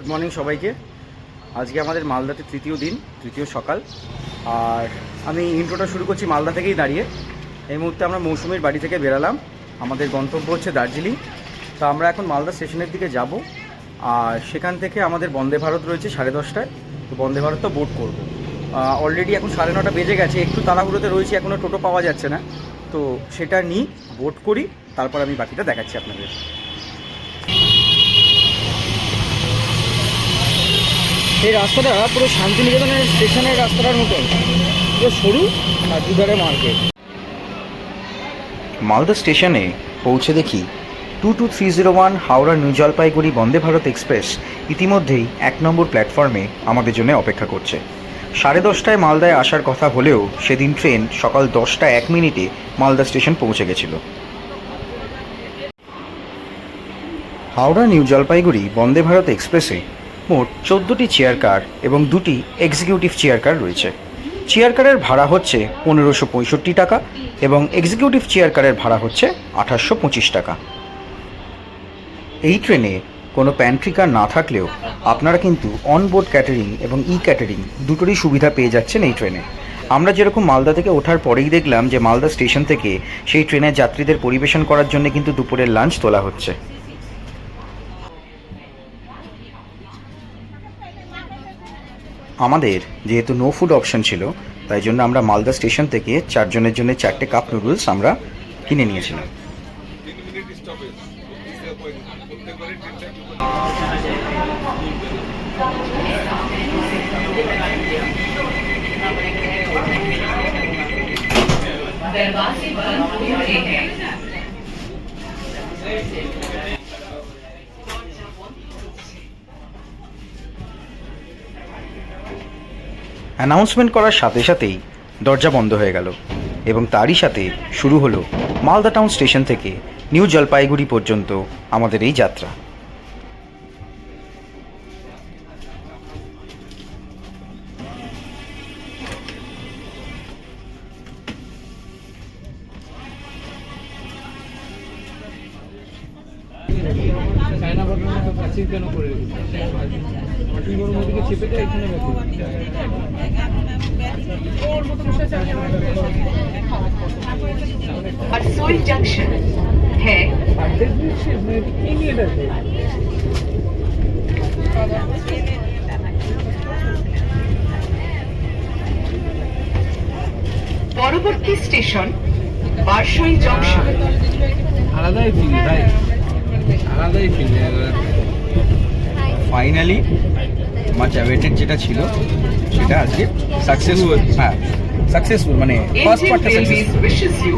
Good morning সবাইকে। আজকে আমাদের মালদাতে তৃতীয় সকাল। আর আমি ইন্ট্রোটা শুরু করছি মালদা থেকেই দাঁড়িয়ে। এই মুহূর্তে আমরা মৌসুমীর বাড়ি থেকে বেরালাম। আমাদের গন্তব্য হচ্ছে দার্জিলিং। তো আমরা এখন মালদা স্টেশনের দিকে যাব। আর সেখান থেকে আমাদের বন্দে ভারত রয়েছে 10:30টায়। তো বন্দে ভারত তো বোট করব। অলরেডি এখন 9:30 বেজে গেছে, একটু তাড়াহুড়োতে রয়েছে, এখনও টোটো পাওয়া যাচ্ছে না। তো সেটা নিই, বোট করি, তারপর আমি বাকিটা দেখাচ্ছি আপনাদের। এই রাস্তাটা পুরো শান্তিনিকেতনের স্টেশনের রাস্তাটার মতন, পুরো সরু আর দুধারে মার্কেট। মালদা স্টেশনে পৌঁছে দেখি 22301 হাওড়া নিউ জলপাইগুড়ি বন্দে ভারত এক্সপ্রেস ইতিমধ্যেই 1 নম্বর প্ল্যাটফর্মে আমাদের জন্য অপেক্ষা করছে। 10:30টায় মালদায় আসার কথা হলেও সেদিন ট্রেন সকাল 10:01 মালদা স্টেশন পৌঁছে গেছিল। হাওড়া নিউ জলপাইগুড়ি বন্দে ভারত এক্সপ্রেসে মোট 14টি চেয়ার কার এবং 2টি এক্সিকিউটিভ চেয়ার কার রয়েছে। চেয়ার কারের ভাড়া হচ্ছে 1565 টাকা এবং এক্সিকিউটিভ চেয়ার কারের ভাড়া হচ্ছে 1825 টাকা। এই ট্রেনে কোনো প্যান্ট্রি কার না থাকলেও আপনারা কিন্তু অনবোর্ড ক্যাটারিং এবং ক্যাটারিং দুটোরই সুবিধা পেয়ে যাচ্ছেন এই ট্রেনে। আমরা যেরকম মালদা থেকে ওঠার পরেই দেখলাম যে মালদা স্টেশন থেকে সেই ট্রেনের যাত্রীদের পরিবেশন করার জন্য কিন্তু দুপুরের লাঞ্চ তোলা হচ্ছে। আমাদের যেহেতু নো ফুড অপশন ছিল, তাই জন্য আমরা মালদা স্টেশন থেকে 4 জনের জন্য 4টে কাপ নুডলস আমরা কিনে নিয়েছিলাম। অ্যানাউন্সমেন্ট করার সাথে সাথেই দরজা বন্ধ হয়ে গেল এবং তারই সাথে শুরু হলো মালদা টাউন স্টেশন থেকে নিউ জলপাইগুড়ি পর্যন্ত আমাদের এই যাত্রা। हरसोई जंक्शन है। পরবর্তী স্টেশন বারসই জংশন। আলাদাই ফিল ভাই, আলাদাই ফিল। ফাইনালি মাচ অ্যাওয়েটেড যেটা ছিল সেটা আজকে সাকসেসফুল। হ্যাঁ, সাকসেসফুল মানে ফার্স্ট পার্টটা সাকসেসফুল।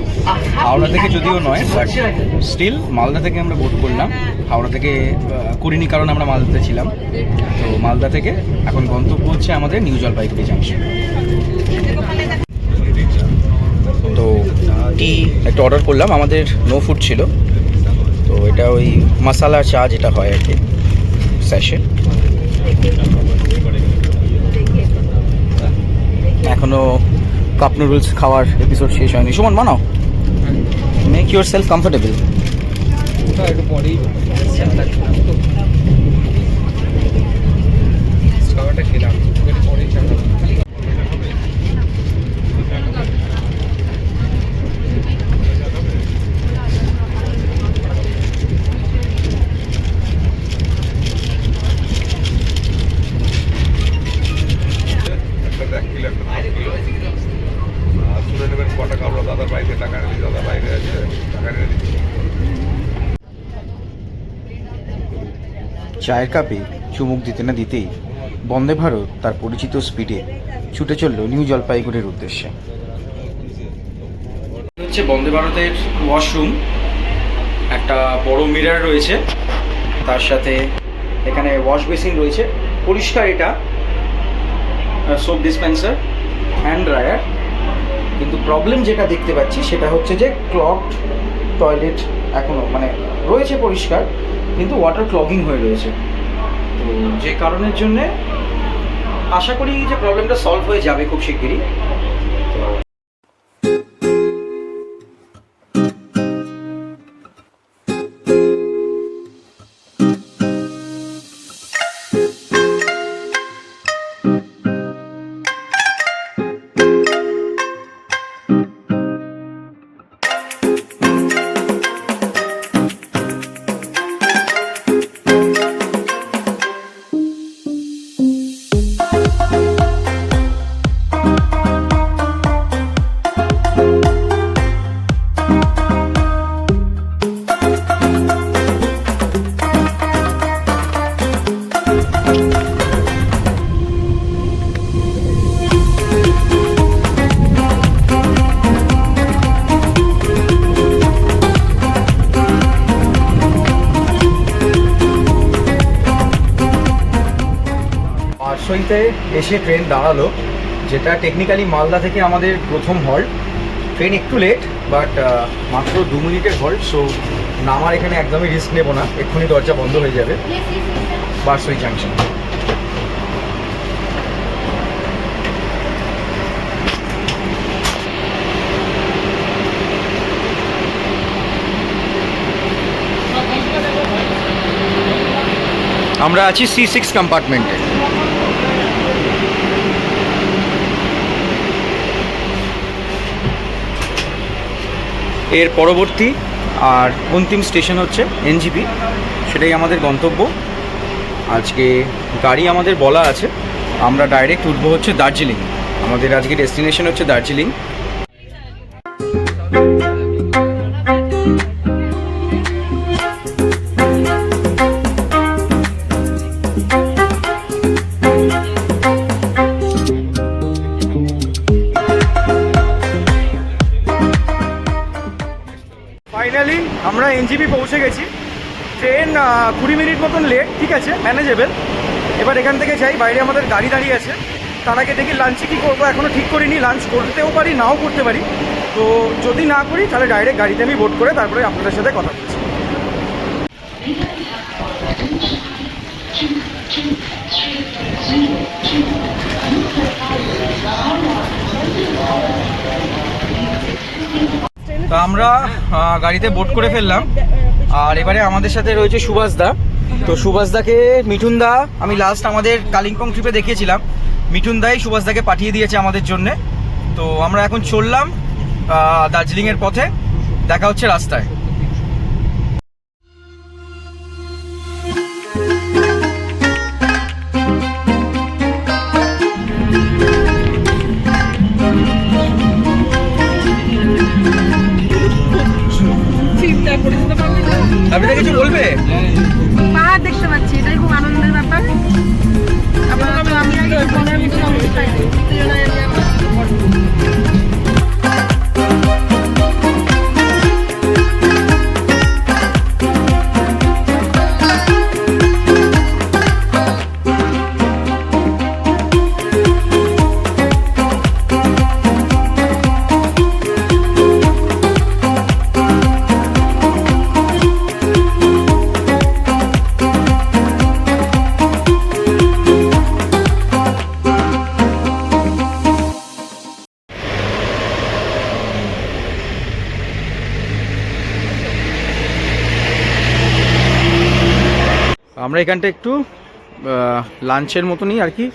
হাওড়া থেকে যদিও নয়, বাট স্টিল মালদা থেকে আমরা বোট করলাম। হাওড়া থেকে করিনি, কারণ আমরা মালদাতে ছিলাম। তো মালদা থেকে এখন গন্তব্য হচ্ছে আমাদের নিউ জলপাইগুড়ি জাংশন। তো টি একটা অর্ডার করলাম, আমাদের নো ফুড ছিল। তো এটা ওই মশালা চা যেটা হয় আর কি, স্যাশে। এখনো কাপ নুডলস খাওয়ার এপিসোড শেষ হয়নি। সুমন, বানাও, মেক ইউর সেলফ কমফোর্টেবল। একটু পরেই খাবারটা খেলাম, পরেই চায়ের কাপে চুমুক দিতে না দিতেই বন্দে ভারত তার পরিচিত স্পিডে ছুটে চলল নিউ জলপাইগুড়ির উদ্দেশ্যে। হচ্ছে বন্দে ভারতের ওয়াশরুম। একটা বড় মিরর রয়েছে, তার সাথে এখানে ওয়াশ বেসিন রয়েছে, পরিষ্কার। এটা সোপ ডিসপেন্সার, হ্যান্ড ড্রায়ার। কিন্তু প্রবলেম যেটা দেখতে পাচ্ছি সেটা হচ্ছে যে ক্লগড টয়লেট এখনও মানে রয়েছে পরিষ্কার, কিন্তু ওয়াটার ক্লগিং হয়ে রয়েছে। তো যে কারণের জন্যে আশা করি যে প্রবলেমটা সলভ হয়ে যাবে খুব শিগগিরই। তো বারসইতে এসে ট্রেন দাঁড়ালো, যেটা টেকনিক্যালি মালদা থেকে আমাদের প্রথম হল্ট। ট্রেন একটু লেট, বাট মাত্র 2 মিনিটের হল্ট। সো নামার এখানে একদমই রিস্ক নেব না, এক্ষুনি দরজা বন্ধ হয়ে যাবে বারসই জাংশন। আমরা আছি C6 কম্পার্টমেন্টে। এর পরবর্তী আর অন্তিম স্টেশন হচ্ছে NGP, সেটাই আমাদের গন্তব্য। আজকে গাড়ি আমাদের বলা আছে, আমরা ডাইরেক্ট উঠবো হচ্ছে দার্জিলিং। আমাদের আজকে ডেস্টিনেশন হচ্ছে দার্জিলিং। ফাইনালি আমরা NGP পৌঁছে গেছি। ট্রেন 20 মিনিট মতন লেট, ঠিক আছে, ম্যানেজেবল। এবার এখান থেকে যাই, বাইরে আমাদের গাড়ি দাঁড়িয়ে আছে। তার আগে দেখি লাঞ্চে কী করবো, এখনও ঠিক করিনি। লাঞ্চ করতেও পারি, নাও করতে পারি। তো যদি না করি তাহলে ডাইরেক্ট গাড়িতে আমি বোর্ড করে তারপরে আপনাদের সাথে কথা বলছি। তো আমরা গাড়িতে বোট করে ফেললাম, আর এবারে আমাদের সাথে রয়েছে সুভাষদা। তো সুভাষদাকে মিঠুনদা, আমি লাস্ট আমাদের কালিম্পং ট্রিপে দেখিয়েছিলাম, মিঠুনদাই সুভাষদাকে পাঠিয়ে দিয়েছে আমাদের জন্যে। তো আমরা এখন চললাম দার্জিলিংয়ের পথে, দেখা হচ্ছে রাস্তায়। আপনি কিছু বলবে? পাহাড় দেখতে পাচ্ছি, এটাই খুব আনন্দের ব্যাপার। আপাতত আমি আগে মনের মতো অবস্থায় আমরা এখানটা একটু লাঞ্চের মতনই আর কি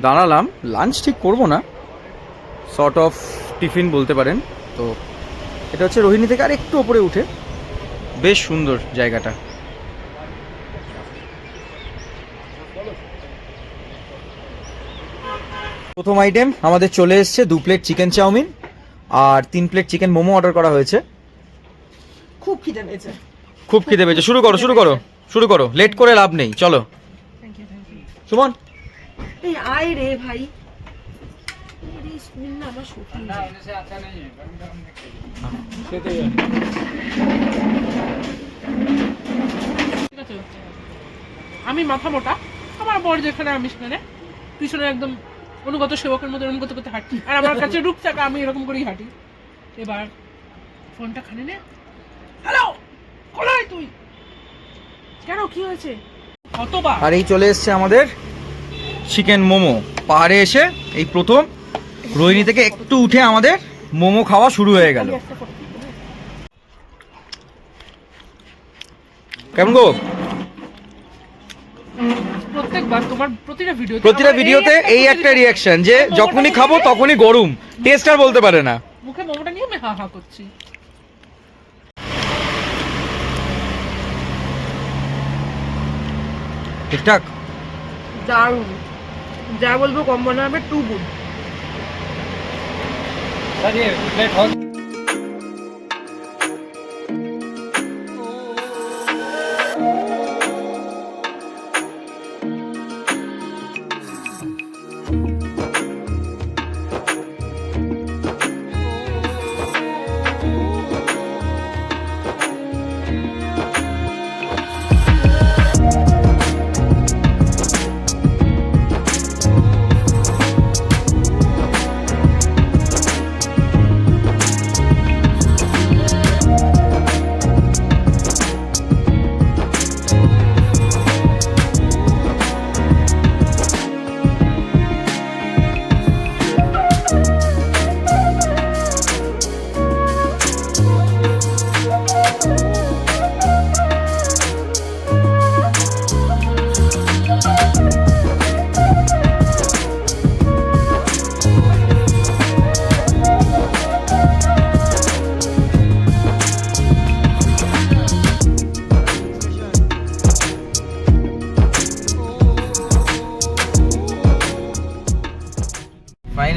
দাঁড়ালাম। লাঞ্চ ঠিক করব না, সর্ট অফ টিফিন বলতে পারেন। তো এটা হচ্ছে রোহিণী থেকে আর একটু ওপরে উঠে, বেশ সুন্দর জায়গাটা। প্রথম আইটেম আমাদের চলে এসছে 2 প্লেট চিকেন চাউমিন আর 3 প্লেট চিকেন মোমো অর্ডার করা হয়েছে। খুব খিদে পেয়েছে। খুব খিদে পেয়েছে, শুরু করো, লেট করে লাভ নেই, চলো। সুমন, এই আয় রে ভাই, এই স্কুল না আমার সত্যি আমি মাথা মোটা, আমার বর যেখানে আমি সেখানে পিছনে একদম অনুগত সেবকের মধ্যে অনুগত করতে হাঁটি, আর আমার কাছে রূপচাকা, আমি এরকম করেই হাঁটি। এবার ফোনটা খানে নে, হ্যালো কোথায় তুই, কেন কি হয়েছে, কতবার। আর এই চলে এসছে আমাদের চিকেন মোমো। পাহাড়ে এসে এই প্রথম রোহিণী থেকে একটু উঠে আমাদের মোমো খাওয়া শুরু হয়ে গেল। কেমন গো? প্রত্যেকবার তোমার প্রতিটা ভিডিওতে এই একটা রিয়াকশন যে যখনই খাবো তখনই গরম, টেস্ট আর বলতে পারে না। মুখে মোমোটা নিয়ে আমি হা হা করছি। ঠিকঠাক, দারুণ, যা বলবো কম মনে হবে, টু গুড।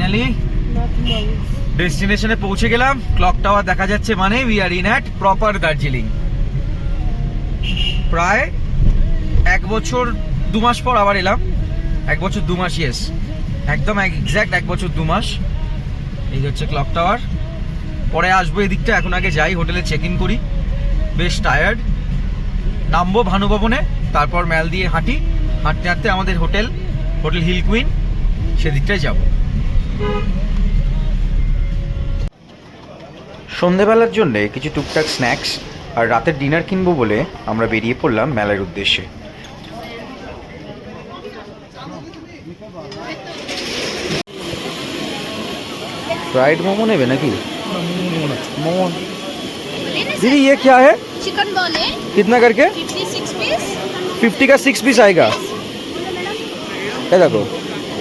ফাইনালি ডেস্টিনেশনে পৌঁছে গেলাম। ক্লক টাওয়ার দেখা যাচ্ছে, মানে we are in at proper Darjeeling. প্রায় 1 বছর 2 মাস পর আবার এলাম। 1 বছর 2 মাস, ইয়েস, একদম এক্স্যাক্ট 1 বছর 2 মাস। এই হচ্ছে ক্লক টাওয়ার। পরে আসবো এদিকটা, এখন আগে যাই হোটেলে চেক ইন করি। বেশ টায়ার্ড। নামবো ভানু ভবনে, তারপর ম্যাল দিয়ে হাঁটতে হাঁটতে আমাদের হোটেল হিল কুইন, সেদিকটায় যাব। সন্ধেবেলার জন্য কিছু টুকটাক স্ন্যাক্স আর রাতের ডিনার কিনবো বলে আমরা বেরিয়ে পড়লাম মেলার উদ্দেশ্যে। फ्राइड मोमो नेबे ना कि मोमो दीदी ये क्या है? चिकन बॉल है कितना करके? 56 पीस 50 का 6 पीस आएगा। ये देखो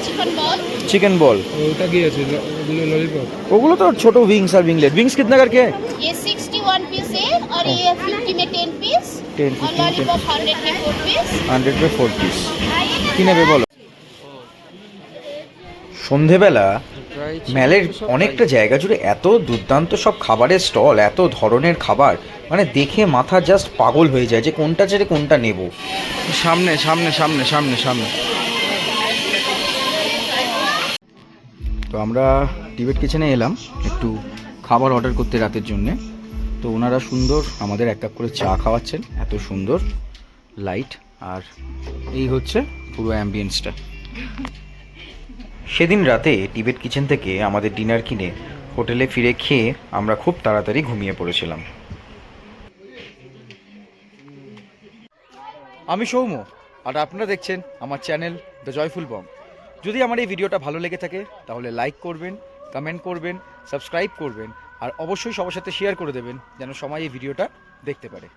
चिकन बॉल चिकन बॉल। ওটা কি আছে ললিপপ? ওগুলো তো ছোট উইংস আর উইংলেট। উইংস कितना करके है? ये 61 पीस है और ये 50 में 10 पीस 10 और 15 लॉलीपॉप 100 में 4 पीस 100 पे 4 পিস। কি নেবে বলো? সন্ধেবেলা মেলের অনেকটা জায়গা জুড়ে এত দুর্দান্ত সব খাবারের স্টল, এত ধরনের খাবার, মানে দেখে মাথা জাস্ট পাগল হয়ে যায় যে কোনটা ছেড়ে কোনটা নেব। সামনে সামনে সামনে সামনে সামনে। তো আমরা টিবেট কিচেনে এলাম একটু খাবার অর্ডার করতে রাতের জন্যে। তো ওনারা সুন্দর আমাদের এক কাপ করে চা খাওয়াচ্ছেন, এত সুন্দর লাইট, আর এই হচ্ছে পুরো অ্যাম্বিয়েন্সটা। সেদিন রাতে টিবেট কিচেন থেকে আমাদের ডিনার কিনে হোটেলে ফিরে খেয়ে আমরা খুব তাড়াতাড়ি ঘুমিয়ে পড়েছিলাম। আমি সৌম্য, আর আপনারা দেখছেন আমার চ্যানেল দ্য জয়ফুল বম। যদি আমার এই ভিডিওটা ভালো লেগে থাকে তাহলে লাইক করবেন, কমেন্ট করবেন, সাবস্ক্রাইব করবেন, আর অবশ্যই সবার সাথে শেয়ার করে দেবেন যেন সবাই এই ভিডিওটা দেখতে পারে।